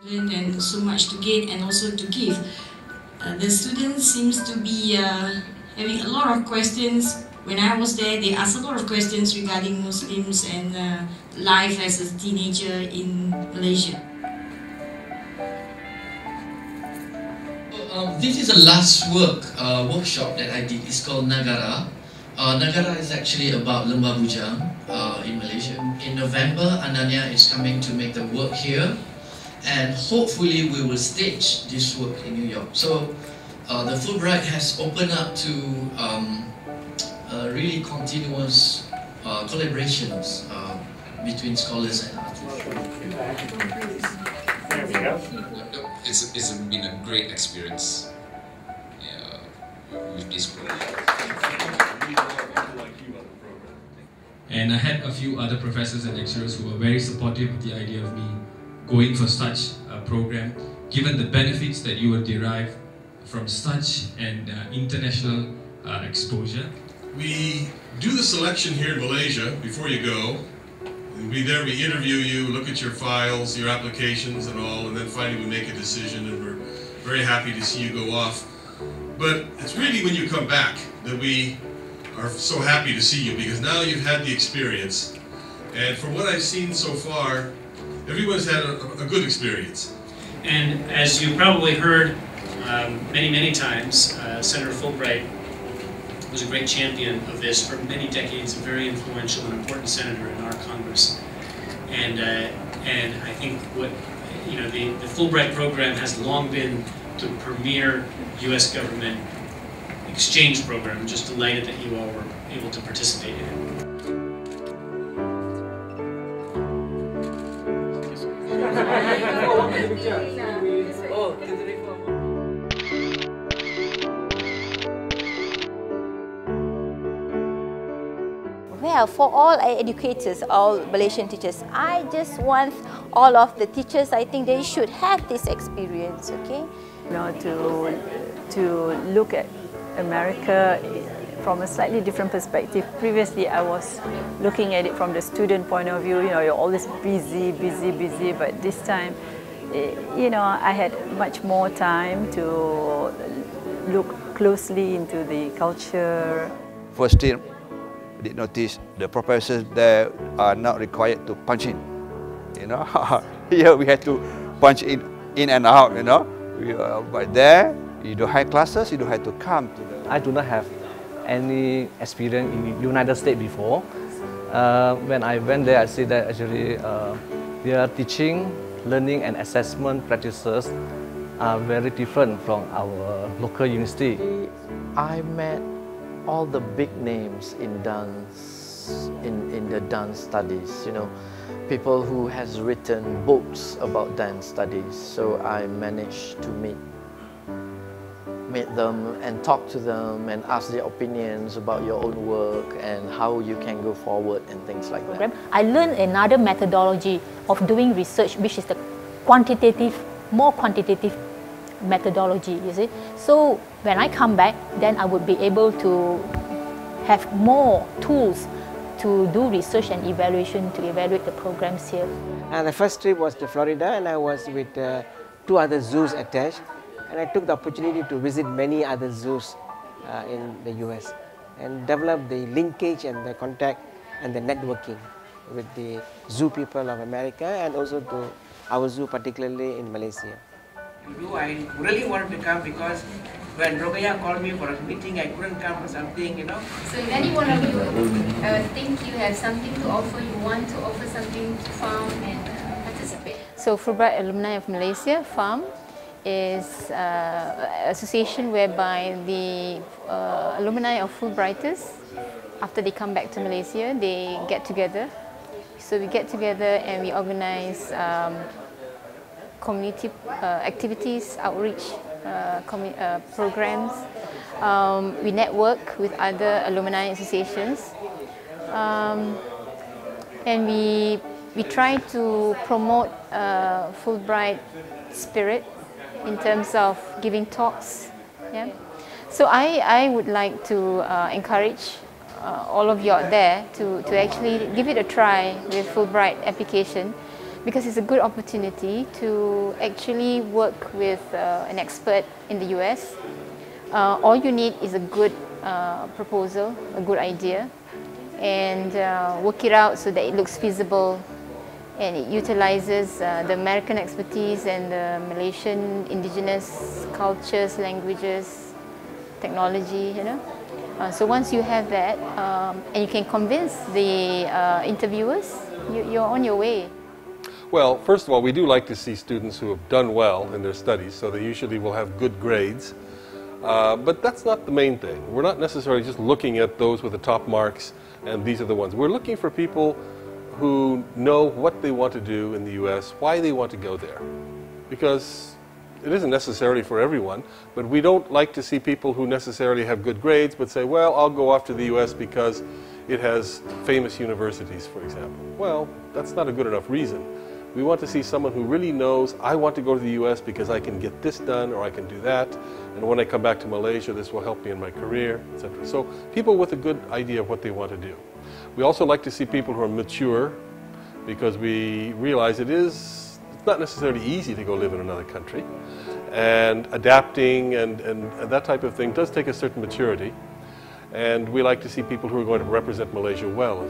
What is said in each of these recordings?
learn and so much to gain and also to give. The students seems to be having a lot of questions. When I was there, they asked a lot of questions regarding Muslims and life as a teenager in Malaysia. This is the last workshop that I did. It's called Nagara. Nagara is actually about Lembah Bujang in Malaysia. In November, Ananya is coming to make the work here, and hopefully we will stage this work in New York. So the Fulbright has opened up to really continuous collaborations between scholars and artists. It's been a great experience with this program. And I had a few other professors and lecturers who were very supportive of the idea of me going for such a program, given the benefits that you would derive from such an international exposure. We do the selection here in Malaysia before you go. We interview you, look at your files, your applications and all, and then finally we make a decision, and we're very happy to see you go off. But it's really when you come back that we are so happy to see you, because now you've had the experience. And from what I've seen so far, everyone's had a good experience. And as you probably heard many times, Senator Fulbright was a great champion of this for many decades, a very influential and important senator in our Congress. And I think what the Fulbright program has long been the premier U.S. government exchange program. I'm just delighted that you all were able to participate in it. Well, for all educators, all Malaysian teachers, I just want all of the teachers, I think they should have this experience, okay? You know, to look at America from a slightly different perspective. Previously, I was looking at it from the student point of view. You know, you're always busy, but this time, you know, I had much more time to look closely into the culture. First thing, I did notice the professors there are not required to punch in. You know, here we had to punch in and out. You know, but there you don't have classes, you don't have to come to the. I do not have any experience in the United States before. When I went there, I see that actually their teaching, learning and assessment practices are very different from our local university. I met all the big names in dance, in the dance studies, you know, people who has written books about dance studies. So I managed to meet them and talk to them and ask their opinions about your own work and how you can go forward and things like that. I learned another methodology of doing research, which is the more quantitative methodology, you see. So when I come back, then I would be able to have more tools to do research and evaluation to evaluate the programs here. And the first trip was to Florida, and I was with 2 other zoos attached, and I took the opportunity to visit many other zoos in the US and develop the linkage and the contact and the networking with the zoo people of America and also to our zoo, particularly in Malaysia. I really wanted to come because when Rogaya called me for a meeting, I couldn't come for something, you know. So if any one of you think you have something to offer, you want to offer something to FARM and participate. So Fulbright Alumni of Malaysia, FARM, is an association whereby the alumni of Fulbrighters, after they come back to Malaysia, they get together. So we get together and we organize community activities, outreach programs. We network with other alumni associations, and we try to promote Fulbright spirit in terms of giving talks. Yeah. So I would like to encourage all of you out there to actually give it a try with Fulbright application, because it's a good opportunity to actually work with an expert in the US. All you need is a good proposal, a good idea, and work it out so that it looks feasible and it utilizes the American expertise and the Malaysian indigenous cultures, languages, technology, you know. So once you have that and you can convince the interviewers, you're on your way. Well, first of all, we do like to see students who have done well in their studies, so they usually will have good grades. But that's not the main thing. We're not necessarily just looking at those with the top marks and these are the ones. We're looking for people who know what they want to do in the US, why they want to go there. Because it isn't necessarily for everyone, but we don't like to see people who necessarily have good grades but say, well, I'll go off to the US because it has famous universities, for example. Well, that's not a good enough reason. We want to see someone who really knows, I want to go to the US because I can get this done or I can do that, and when I come back to Malaysia this will help me in my career, etc. So people with a good idea of what they want to do. We also like to see people who are mature, because we realize it's not necessarily easy to go live in another country, and adapting and that type of thing does take a certain maturity, and we like to see people who are going to represent Malaysia well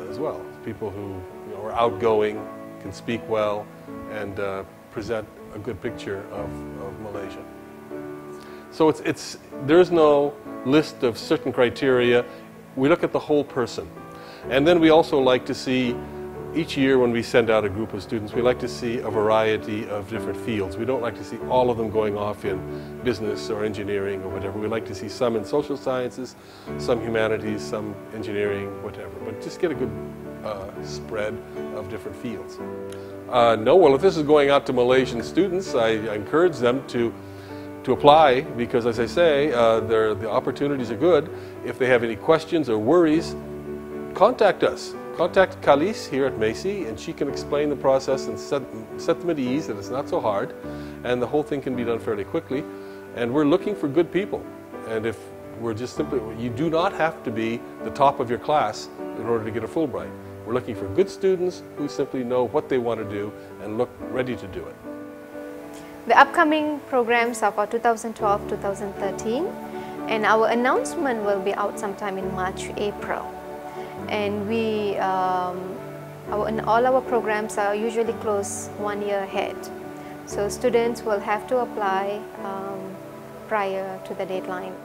as well. People who are outgoing, can speak well, and present a good picture of Malaysia. So there's no list of certain criteria. We look at the whole person. And then we also like to see, each year when we send out a group of students, we like to see a variety of different fields. We don't like to see all of them going off in business or engineering or whatever. We like to see some in social sciences, some humanities, some engineering, whatever. But just get a good spread of different fields. No, well, if this is going out to Malaysian students, I encourage them to apply because, as I say, the opportunities are good. If they have any questions or worries, contact us. Contact Kalis here at MACEE, and she can explain the process and set them at ease that it's not so hard, and the whole thing can be done fairly quickly. And we're looking for good people. And if we're just simply, you do not have to be the top of your class in order to get a Fulbright. We're looking for good students who simply know what they want to do and look ready to do it. The upcoming programs are for 2012-2013, and our announcement will be out sometime in March, April. And all our programs are usually closed 1 year ahead. So students will have to apply prior to the deadline.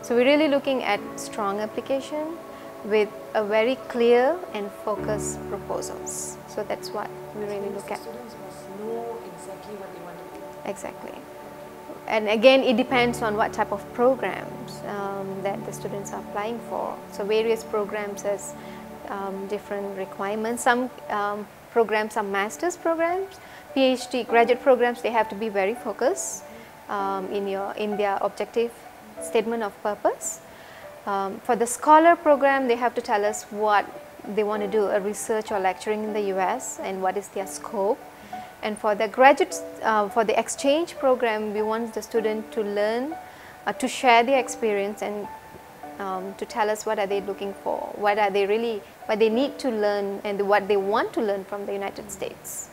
So we're really looking at strong application with a very clear and focused proposals. So that's what we really look at. Students must know exactly what they want to do. Exactly. And again, it depends on what type of programs that the students are applying for. So various programs has different requirements. Some programs are master's programs, PhD, graduate programs. They have to be very focused in their objective statement of purpose. For the scholar program, they have to tell us what they want to do, a research or lecturing in the US, and what is their scope. And for the graduates, for the exchange program, we want the student to learn, to share their experience, and to tell us what are they looking for, what they need to learn, and what they want to learn from the United States.